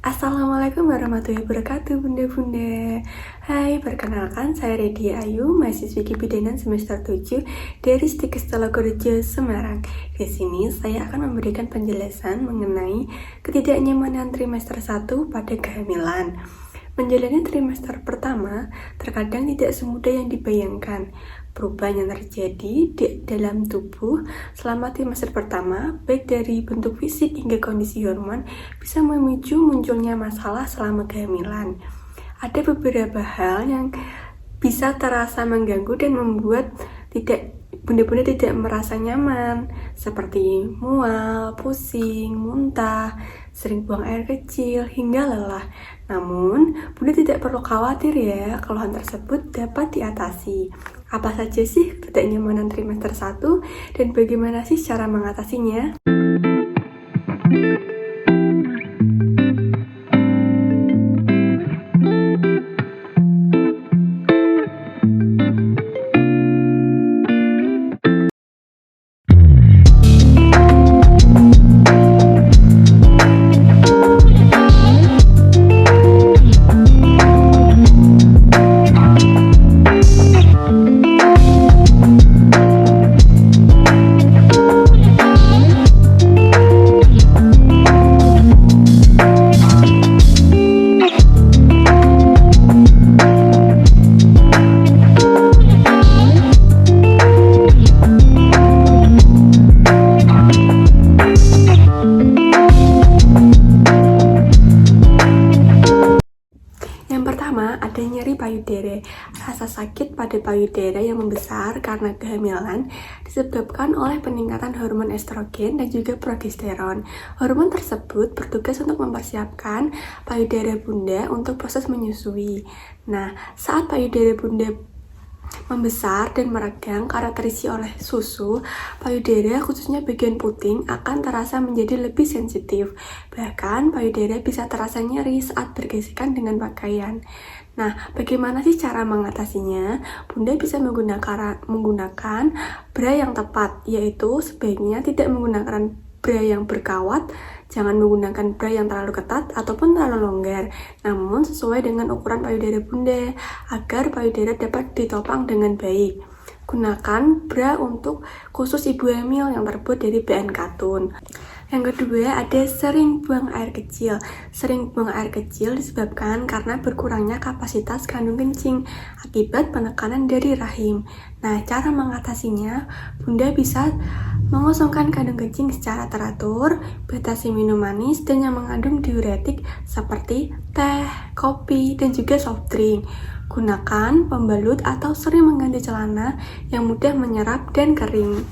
Assalamualaikum warahmatullahi wabarakatuh bunda-bunda. Hai, perkenalkan saya Redia Ayu, mahasiswi Kebidanan semester 7 dari Stik Stalogorejo, Semarang. Di sini saya akan memberikan penjelasan mengenai ketidaknyamanan trimester 1 pada kehamilan. Menjalani trimester pertama terkadang tidak semudah yang dibayangkan. Perubahan yang terjadi di dalam tubuh selama trimester pertama, baik dari bentuk fisik hingga kondisi hormon, bisa memicu munculnya masalah selama kehamilan. Ada beberapa hal yang bisa terasa mengganggu dan membuat bunda-bunda tidak merasa nyaman, seperti mual, pusing, muntah, sering buang air kecil, hingga lelah. Namun, bunda tidak perlu khawatir ya, keluhan tersebut dapat diatasi. Apa saja sih ketidaknyamanan trimester 1 dan bagaimana sih cara mengatasinya? Ada nyeri payudara. Rasa sakit pada payudara yang membesar karena kehamilan disebabkan oleh peningkatan hormon estrogen dan juga progesteron. Hormon tersebut bertugas untuk mempersiapkan payudara bunda untuk proses menyusui. Nah, saat payudara bunda membesar dan meregang karena terisi oleh susu, payudara khususnya bagian puting akan terasa menjadi lebih sensitif. Bahkan payudara bisa terasa nyeri saat bergesekan dengan pakaian. Nah, bagaimana sih cara mengatasinya? Bunda bisa menggunakan bra yang tepat, yaitu sebaiknya tidak menggunakan bra yang berkawat, jangan menggunakan bra yang terlalu ketat ataupun terlalu longgar, namun sesuai dengan ukuran payudara bunda, agar payudara dapat ditopang dengan baik. Gunakan bra untuk khusus ibu hamil yang terbuat dari bahan katun. Yang kedua, ada sering buang air kecil. Sering buang air kecil disebabkan karena berkurangnya kapasitas kandung kencing akibat penekanan dari rahim. Nah, cara mengatasinya, bunda bisa mengosongkan kandung kencing secara teratur, batasi minum manis dan yang mengandung diuretik seperti teh, kopi, dan juga soft drink. Gunakan pembalut atau sering mengganti celana yang mudah menyerap dan kering.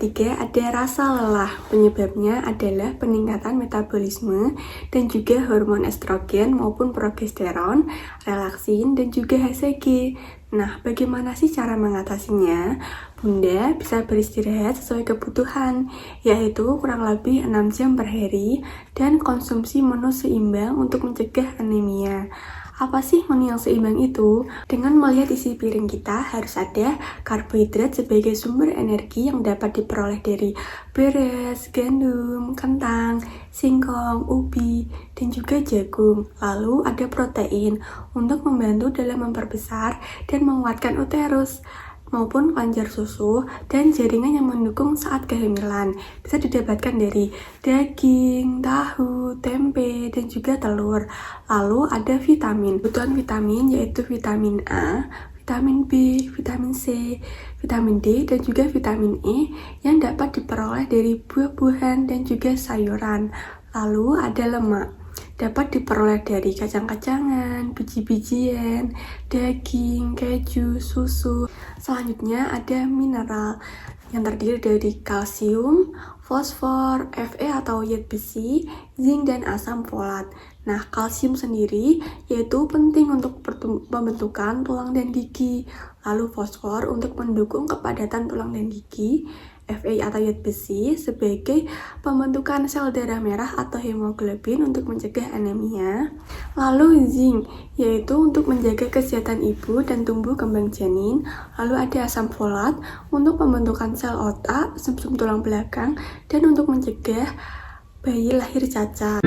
ketiga ada rasa lelah. Penyebabnya adalah peningkatan metabolisme dan juga hormon estrogen maupun progesteron, relaksin, dan juga HCG. Nah, bagaimana sih cara mengatasinya? Bunda bisa beristirahat sesuai kebutuhan, yaitu kurang lebih 6 jam per hari dan konsumsi menu seimbang untuk mencegah anemia. Apa sih menu yang seimbang itu? Dengan melihat isi piring kita harus ada karbohidrat sebagai sumber energi yang dapat diperoleh dari beras, gandum, kentang, singkong, ubi, dan juga jagung. Lalu ada protein untuk membantu dalam memperbesar dan menguatkan uterus maupun kelenjar susu dan jaringan yang mendukung saat kehamilan. Bisa didapatkan dari daging, tahu, tempe, dan juga telur. Lalu ada vitamin. Kebutuhan vitamin yaitu vitamin A, vitamin B, vitamin C, vitamin D, dan juga vitamin E yang dapat diperoleh dari buah-buahan dan juga sayuran. Lalu ada lemak. Dapat diperoleh dari kacang-kacangan, biji-bijian, daging, keju, susu. Selanjutnya ada mineral yang terdiri dari kalsium, fosfor, Fe atau zat besi, zinc, dan asam folat. Nah, kalsium sendiri yaitu penting untuk pembentukan tulang dan gigi. Lalu fosfor untuk mendukung kepadatan tulang dan gigi. Fe atau zat besi sebagai pembentukan sel darah merah atau hemoglobin untuk mencegah anemia. Lalu zinc yaitu untuk menjaga kesehatan ibu dan tumbuh kembang janin. Lalu ada asam folat untuk pembentukan sel otak, sumsum tulang belakang, dan untuk mencegah bayi lahir cacat.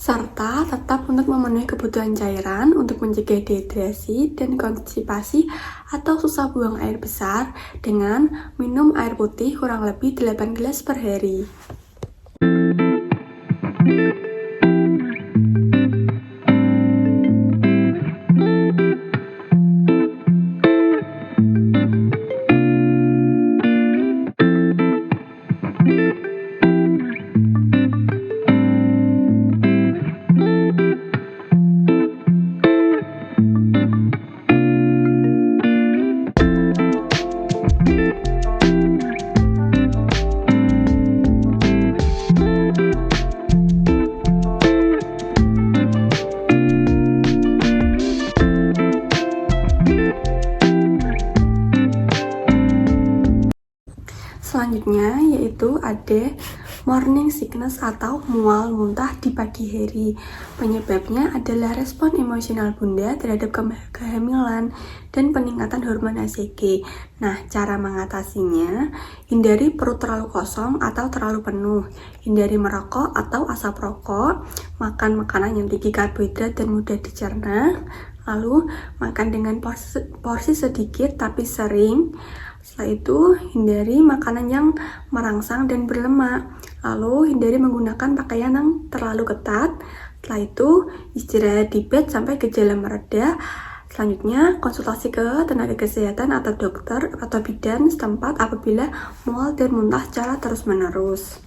Serta tetap untuk memenuhi kebutuhan cairan untuk mencegah dehidrasi dan konstipasi atau susah buang air besar dengan minum air putih kurang lebih 8 gelas per hari. Selanjutnya yaitu ada morning sickness atau mual muntah di pagi hari. Penyebabnya adalah respon emosional bunda terhadap kehamilan dan peningkatan hormon HCG. Nah, cara mengatasinya, hindari perut terlalu kosong atau terlalu penuh, hindari merokok atau asap rokok, makan makanan yang tinggi karbohidrat dan mudah dicerna, lalu makan dengan porsi sedikit tapi sering. Setelah itu, hindari makanan yang merangsang dan berlemak. Lalu, hindari menggunakan pakaian yang terlalu ketat. Setelah itu, istirahat di bed sampai gejala mereda. Selanjutnya, konsultasi ke tenaga kesehatan atau dokter atau bidan setempat apabila mual dan muntah secara terus-menerus.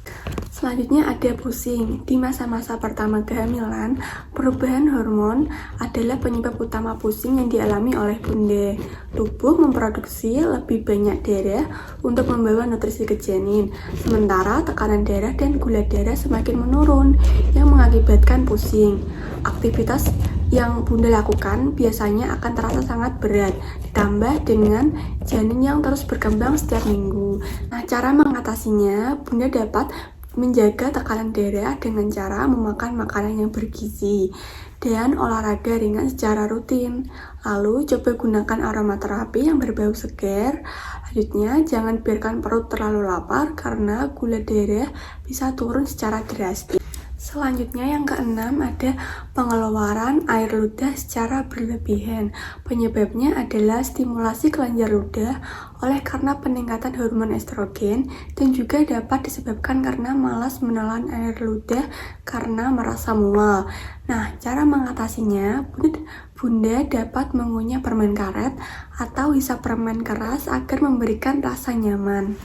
Selanjutnya ada pusing. Di masa-masa pertama kehamilan, perubahan hormon adalah penyebab utama pusing yang dialami oleh bunda. Tubuh memproduksi lebih banyak darah untuk membawa nutrisi ke janin, sementara tekanan darah dan gula darah semakin menurun yang mengakibatkan pusing. Aktivitas yang bunda lakukan biasanya akan terasa sangat berat, ditambah dengan janin yang terus berkembang setiap minggu. Nah, cara mengatasinya, bunda dapat menjaga tekanan darah dengan cara memakan makanan yang bergizi dan olahraga ringan secara rutin. Lalu coba gunakan aromaterapi yang berbau segar. Selanjutnya, jangan biarkan perut terlalu lapar karena gula darah bisa turun secara drastis. Selanjutnya yang keenam ada pengeluaran air ludah secara berlebihan. Penyebabnya adalah stimulasi kelenjar ludah oleh karena peningkatan hormon estrogen dan juga dapat disebabkan karena malas menelan air ludah karena merasa mual. Nah, cara mengatasinya, bunda dapat mengunyah permen karet atau hisap permen keras agar memberikan rasa nyaman.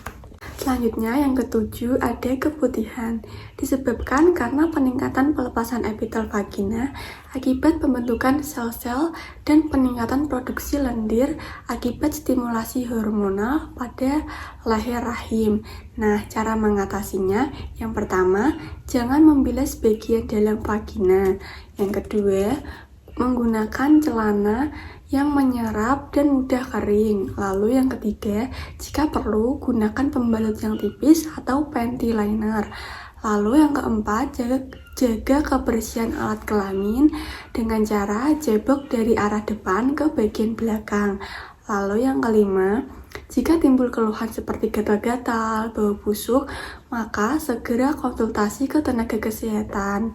Selanjutnya yang ketujuh ada keputihan, disebabkan karena peningkatan pelepasan epitel vagina akibat pembentukan sel-sel dan peningkatan produksi lendir akibat stimulasi hormonal pada leher rahim. Nah, cara mengatasinya, yang pertama, jangan membilas bagian dalam vagina. Yang kedua, menggunakan celana yang menyerap dan mudah kering. Lalu yang ketiga, jika perlu, gunakan pembalut yang tipis atau panty liner. Lalu yang keempat, jaga kebersihan alat kelamin dengan cara jebok dari arah depan ke bagian belakang. Lalu yang kelima, jika timbul keluhan seperti gatal-gatal, bau busuk, maka segera konsultasi ke tenaga kesehatan.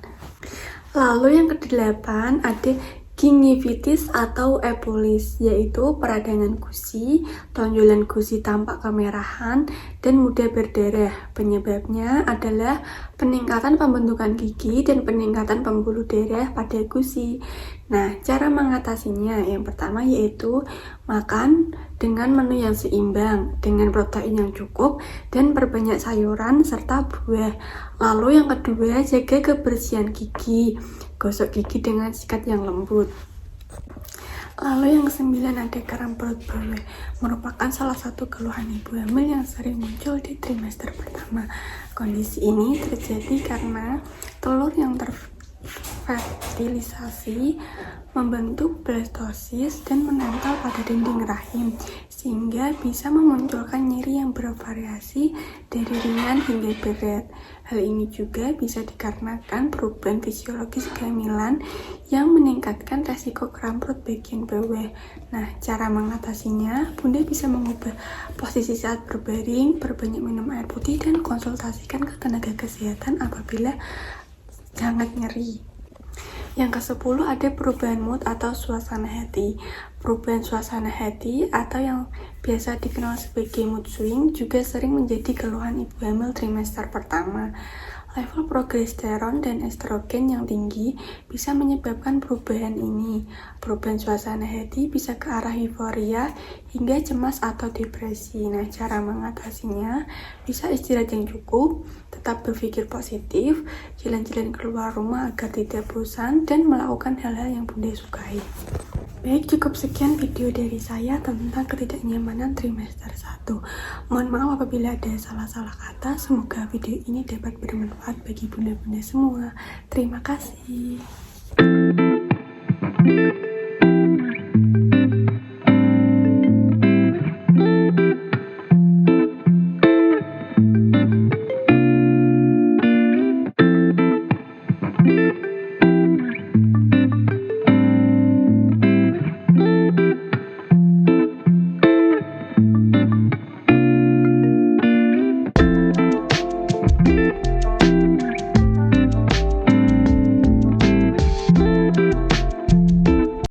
Lalu yang kedelapan ada gingivitis atau epulis, yaitu peradangan gusi, tonjolan gusi tampak kemerahan, dan mudah berdarah. Penyebabnya adalah peningkatan pembentukan gigi dan peningkatan pembuluh darah pada gusi. Nah, cara mengatasinya yang pertama yaitu makan dengan menu yang seimbang, dengan protein yang cukup, dan perbanyak sayuran serta buah. Lalu yang kedua, jaga kebersihan gigi. Gosok gigi dengan sikat yang lembut. Lalu yang kesembilan ada kram perut bawah, merupakan salah satu keluhan ibu hamil yang sering muncul di trimester pertama. Kondisi ini terjadi karena telur yang terfertilisasi membentuk blastosis dan menempel pada dinding rahim, sehingga bisa memunculkan nyeri yang bervariasi dari ringan hingga berat. Hal ini juga bisa dikarenakan perubahan fisiologis kehamilan yang meningkatkan resiko kram perut bagian bawah. Nah, cara mengatasinya, bunda bisa mengubah posisi saat berbaring, perbanyak minum air putih, dan konsultasikan ke tenaga kesehatan apabila sangat nyeri. Yang ke-10 ada perubahan mood atau suasana hati. Perubahan suasana hati atau yang biasa dikenal sebagai mood swing juga sering menjadi keluhan ibu hamil trimester pertama. Level progesteron dan estrogen yang tinggi bisa menyebabkan perubahan ini. Perubahan suasana hati bisa ke arah euforia hingga cemas atau depresi. Nah, cara mengatasinya bisa istirahat yang cukup, tetap berpikir positif, jalan-jalan keluar rumah agar tidak bosan, dan melakukan hal-hal yang bunda sukai. Baik, cukup sekian video dari saya tentang ketidaknyamanan trimester 1. Mohon maaf apabila ada salah-salah kata. Semoga video ini dapat bermanfaat bagi bunda-bunda semua. Terima kasih.